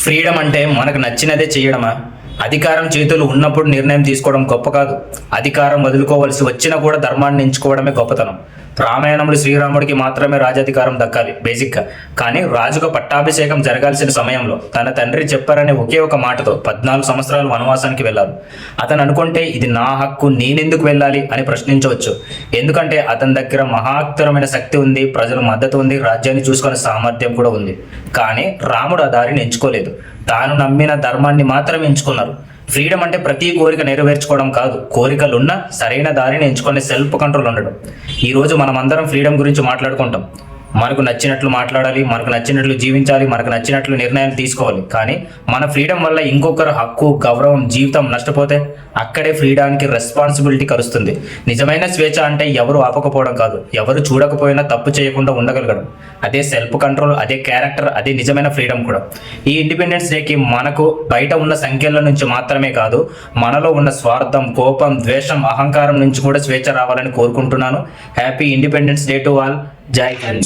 Freedom అంటే మనకు నచ్చినదే చేయడమా? అధికారం చేతులు ఉన్నప్పుడు నిర్ణయం తీసుకోవడం గొప్ప కాదు. అధికారం వదులుకోవలసి వచ్చినా కూడా ధర్మాన్ని ఎంచుకోవడమే గొప్పతనం. రామాయణంలో శ్రీరాముడికి మాత్రమే రాజాధికారం దక్కాలి బేసిక్గా. కానీ రాజుగా పట్టాభిషేకం జరగాల్సిన సమయంలో తన తండ్రి చెప్పారనే ఒకే ఒక మాటతో 14 సంవత్సరాలు వనవాసానికి వెళ్ళారు. అతను అనుకుంటే ఇది నా హక్కు, నేనెందుకు వెళ్ళాలి అని ప్రశ్నించవచ్చు. ఎందుకంటే అతని దగ్గర మహత్తరమైన శక్తి ఉంది, ప్రజల మద్దతు ఉంది, రాజ్యాన్ని చూసుకునే సామర్థ్యం కూడా ఉంది. కానీ రాముడు ఆ దారిని ఎంచుకోలేదు. తాను నమ్మిన ధర్మాన్ని మాత్రమే ఎంచుకున్నారు. ఫ్రీడమ్ అంటే ప్రతి కోరిక నెరవేర్చుకోవడం కాదు, కోరికలున్నా సరైన దారిని ఎంచుకునే సెల్ఫ్ కంట్రోల్ ఉండడం. ఈరోజు మనం అందరం ఫ్రీడమ్ గురించి మాట్లాడుకుంటాం. మనకు నచ్చినట్లు మాట్లాడాలి, మనకు నచ్చినట్లు జీవించాలి, మనకు నచ్చినట్లు నిర్ణయాలు తీసుకోవాలి. కానీ మన ఫ్రీడమ్ వల్ల ఇంకొకరు హక్కు, గౌరవం, జీవితం నష్టపోతే అక్కడే ఫ్రీడానికి రెస్పాన్సిబిలిటీ కలుస్తుంది. నిజమైన స్వేచ్ఛ అంటే ఎవరు ఆపకపోవడం కాదు, ఎవరు చూడకపోయినా తప్పు చేయకుండా ఉండగలగడం. అదే సెల్ఫ్ కంట్రోల్, అదే క్యారెక్టర్, అదే నిజమైన ఫ్రీడమ్ కూడా. ఈ ఇండిపెండెన్స్ డేకి మనకు బయట ఉన్న సంఖ్యల నుంచి మాత్రమే కాదు, మనలో ఉన్న స్వార్థం, కోపం, ద్వేషం, అహంకారం నుంచి కూడా స్వేచ్ఛ రావాలని కోరుకుంటున్నాను. Happy independence day to all. జై హింద్.